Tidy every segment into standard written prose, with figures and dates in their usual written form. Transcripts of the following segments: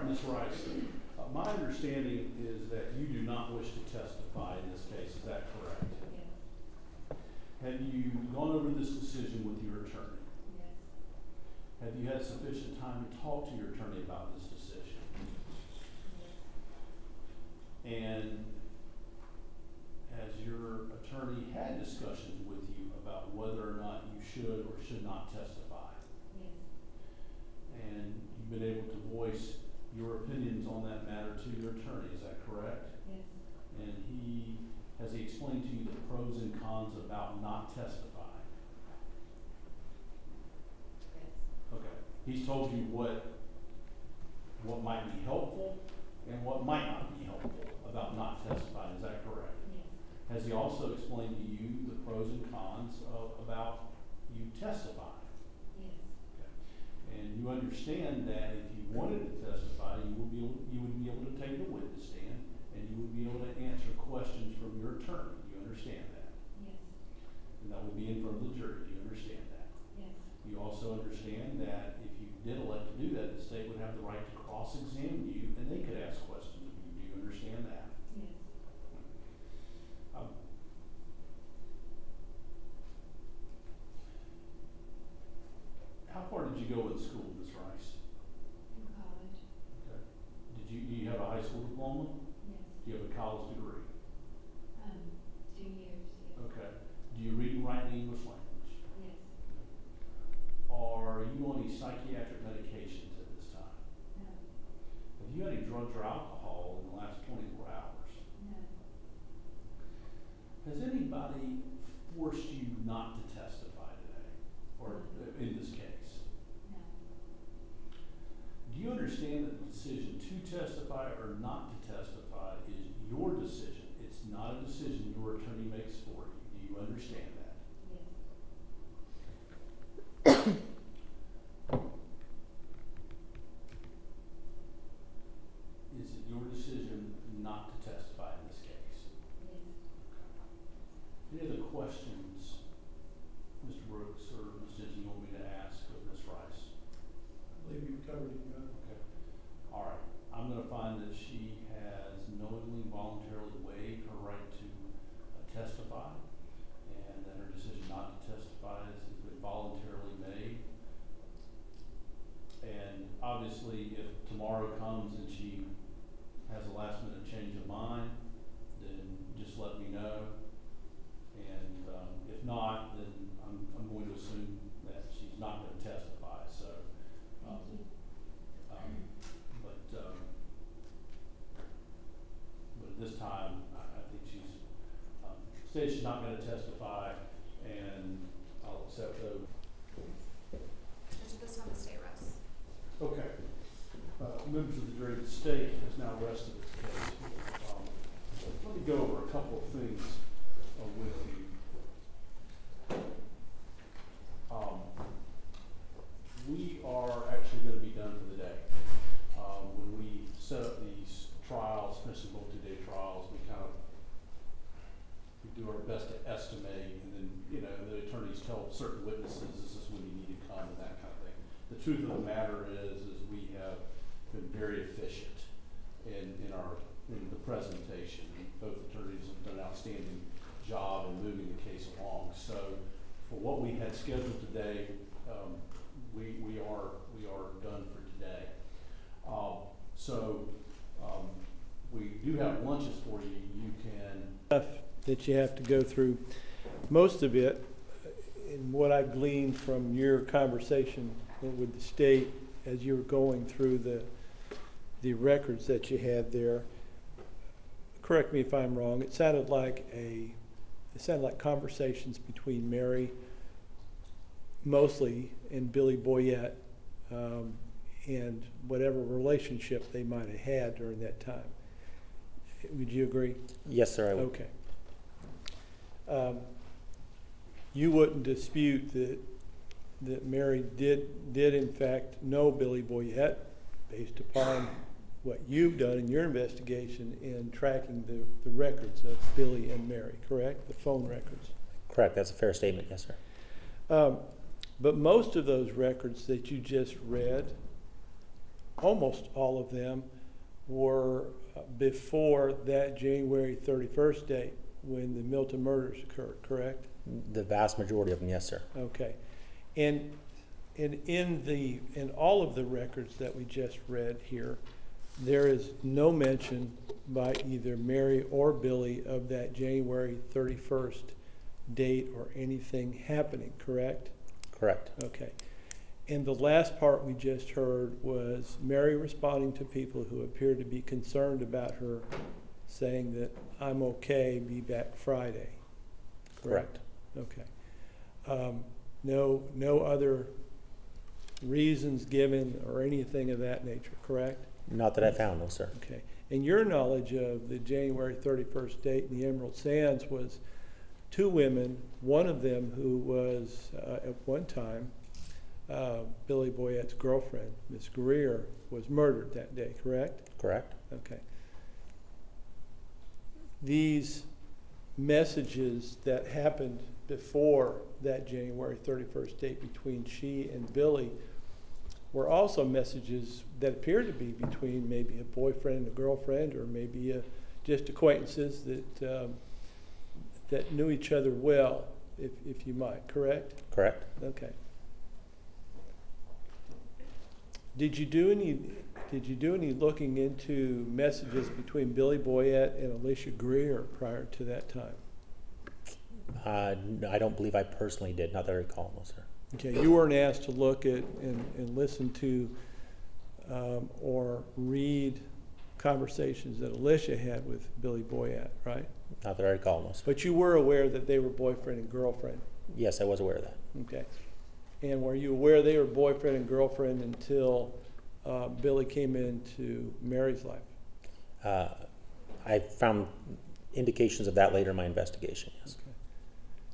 Ms. Rice, my understanding is that you do not wish to testify in this case. Is that correct? Yes. Have you gone over this decision with your attorney? Yes. Have you had sufficient time to talk to your attorney about this decision? Yes. And has your attorney had discussions with you about whether or not you should or should not testify? Yes. And you've been able to voice your opinions on that matter to your attorney, is that correct? Yes. And has he explained to you the pros and cons about not testifying? Yes. Okay. He's told you what might be helpful and what might not be helpful about not testifying, is that correct? Yes. Has he also explained to you the pros and cons about you testifying? Yes. Okay. And you understand that if you wanted to testify, you would be able to take the witness stand and you would be able to answer questions from your attorney. Do you understand that? Yes. And that would be in front of the jury. Do you understand that? Yes. You also understand that if you did elect to do that, the state would have the right to cross-examine you and they could ask questions of you. Do you understand that? Yes. How far did you go in school, Ms. Rice? In college. Okay. Do you have a high school diploma? Yes. Do you have a college degree? 2 years. Yes. Okay. Do you read and write in English language? Yes. Are you on any psychiatric medications at this time? No. Have you had any drugs or alcohol in the last 24 hours? No. Has anybody forced you not to testify today, or in this case? No. Do you understand that the decision to testify or not to testify is your decision? It's not a decision your attorney makes for you. Do you understand that? Yes. Is it your decision not to testify in this case? Yes. Any other questions, Mr. Brooks or Ms. Jensen, you want me to ask of Ms. Rice? I believe you've covered it, Your Honor. Okay. All right. I'm going to find that she has knowingly, voluntarily waived her right to testify, and that her decision not to testify has been voluntarily made. And obviously, if tomorrow comes and she has a last-minute change of mind, then just let me know. And if not, then I'm going to assume that she's not going to testify. So, Thank you. but at this time, I think she's stated she's not going to testify, and I'll accept those. This one, the state rests. Okay. Members of the jury, the state has now rested its case. Let me go over a couple of things with you. We are actually going to be done for the day. When we set up these trials, especially multi-day trials, we do our best to estimate, and then the attorneys tell certain witnesses this is when you need to come and that kind of thing. The truth of the matter is we have been very efficient in the presentation. Both attorneys have done an outstanding job in moving the case along. So for what we had scheduled today, we are done for today. We do have lunches for you. You can that you have to go through. Most of it, and what I gleaned from your conversation with the state as you were going through the records that you had there, correct me if I'm wrong, it sounded like conversations between Mary mostly and Billy Boyette, and whatever relationship they might have had during that time. Would you agree? Yes, sir, I would. Okay. You wouldn't dispute that Mary did in fact know Billy Boyette based upon what you've done in your investigation in tracking the records of Billy and Mary, correct? The phone records. Correct, that's a fair statement, yes, sir. But most of those records that you just read almost all of them were before that January 31st date when the Milton murders occurred, correct? The vast majority of them, yes, sir. Okay. And in all of the records that we just read here, there is no mention by either Mary or Billy of that January 31st date or anything happening, correct? Correct. Okay. And the last part we just heard was Mary responding to people who appeared to be concerned about her, saying that I'm okay, be back Friday. Correct. Okay. No other reasons given or anything of that nature, correct? Not that I found, no, sir. Okay. And your knowledge of the January 31st date in the Emerald Sands was two women, one of them who was at one time Billy Boyette's girlfriend, Miss Greer, was murdered that day, correct? Correct. Okay. These messages that happened before that January 31st date between she and Billy were also messages that appeared to be between maybe a boyfriend and a girlfriend, or maybe just acquaintances that knew each other well, if you might, correct? Correct. Okay. Did you do any looking into messages between Billy Boyette and Alicia Greer prior to that time? I don't believe I personally did, not that I recall, no, sir. Okay, you weren't asked to look at and listen to or read conversations that Alicia had with Billy Boyette, right? Not that I recall, no, sir. But you were aware that they were boyfriend and girlfriend. Yes, I was aware of that. Okay. And were you aware they were boyfriend and girlfriend until Billy came into Mary's life? I found indications of that later in my investigation, yes. Okay.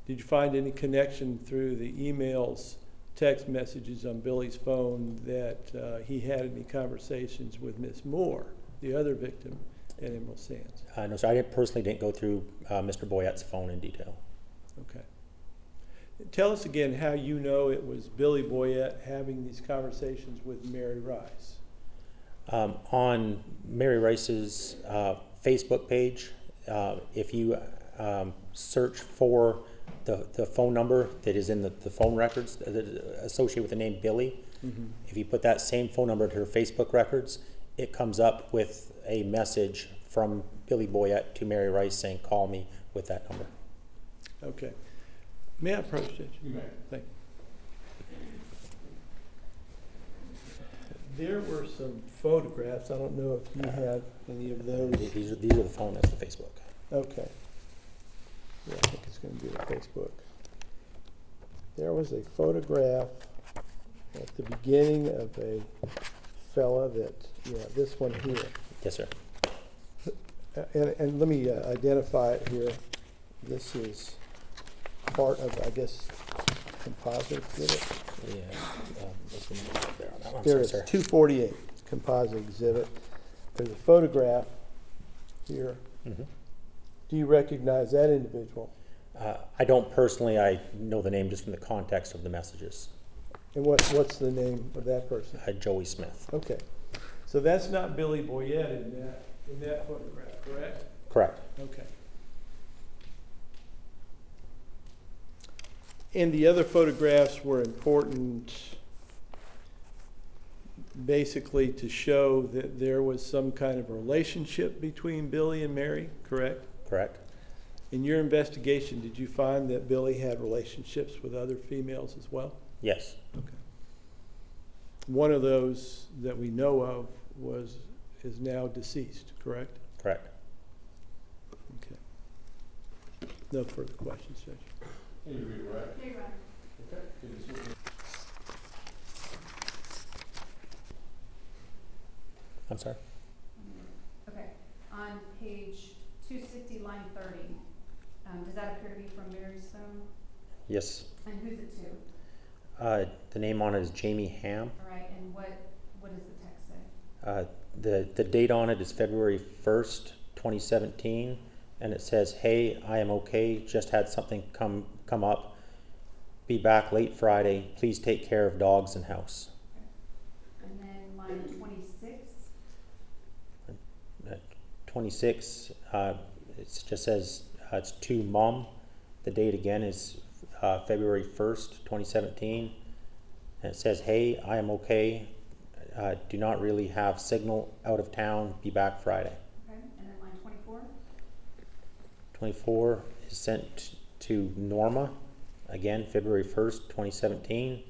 Did you find any connection through the emails, text messages on Billy's phone that he had any conversations with Miss Moore, the other victim at Emerald Sands? No, sir, I personally didn't go through Mr. Boyette's phone in detail. Okay. Tell us again how you know it was Billy Boyette having these conversations with Mary Rice. On Mary Rice's Facebook page, if you search for the phone number that is in the phone records that associated with the name Billy, if you put that same phone number to her Facebook records, it comes up with a message from Billy Boyette to Mary Rice saying, call me with that number. Okay. May I approach Judge? You may. Thank you. There were some photographs. I don't know if you have any of those. These are the phone, that's the Facebook. Okay. Yeah, I think it's going to be the Facebook. There was a photograph at the beginning of a fella that, yeah, this one here. Yes, sir. And let me identify it here. This is part of, I guess, composite exhibit. Yeah. This one right there on that one. There Sorry, is sir. 248 composite exhibit. There's a photograph here. Mhm. Do you recognize that individual? I don't personally. I know the name just from the context of the messages. And what's the name of that person? Joey Smith. Okay. So that's not Billy Boyette in that photograph, correct? Correct. Okay. And the other photographs were important basically to show that there was some kind of relationship between Billy and Mary, correct? Correct. In your investigation, did you find that Billy had relationships with other females as well? Yes. Okay. One of those that we know of is now deceased, correct? Correct. Okay. No further questions, Judge. Can you read it right? You're right. Okay. Can you switch it? I'm sorry. Okay, on page 260, line 30, does that appear to be from Mary's phone? Yes. And who's it to? The name on it is Jamie Ham. All right, and what does the text say? The date on it is February 1st, 2017, and it says, "Hey, I am okay. Just had something come up. Be back late Friday. Please take care of dogs and house." And then line 26. 26, it just says it's to Mom. The date again is February 1st, 2017. And it says, hey, I am okay. Do not really have signal out of town. Be back Friday. Okay, and then line 24? 24 is sent to Norma. Again, February 1st, 2017.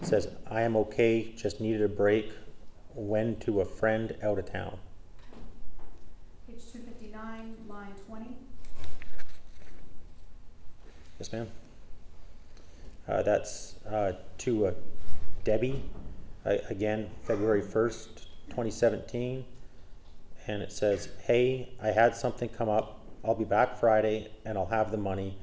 It says, I am okay. Just needed a break. When to a friend out of town. Page 259, line 20. Yes, ma'am. That's to Debbie, again, February 1st, 2017. And it says, hey, I had something come up. I'll be back Friday and I'll have the money.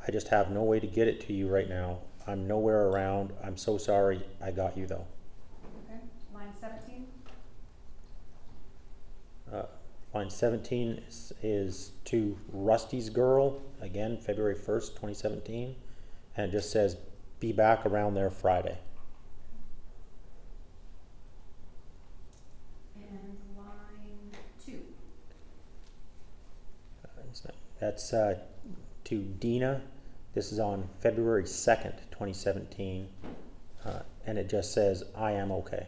I just have no way to get it to you right now. I'm nowhere around. I'm so sorry. I got you though. Okay, line 17. Line 17 is to Rusty's girl, again, February 1st, 2017. And it just says, be back around there Friday. And line 2. That's to Dina. This is on February 2nd, 2017. And it just says, I am okay.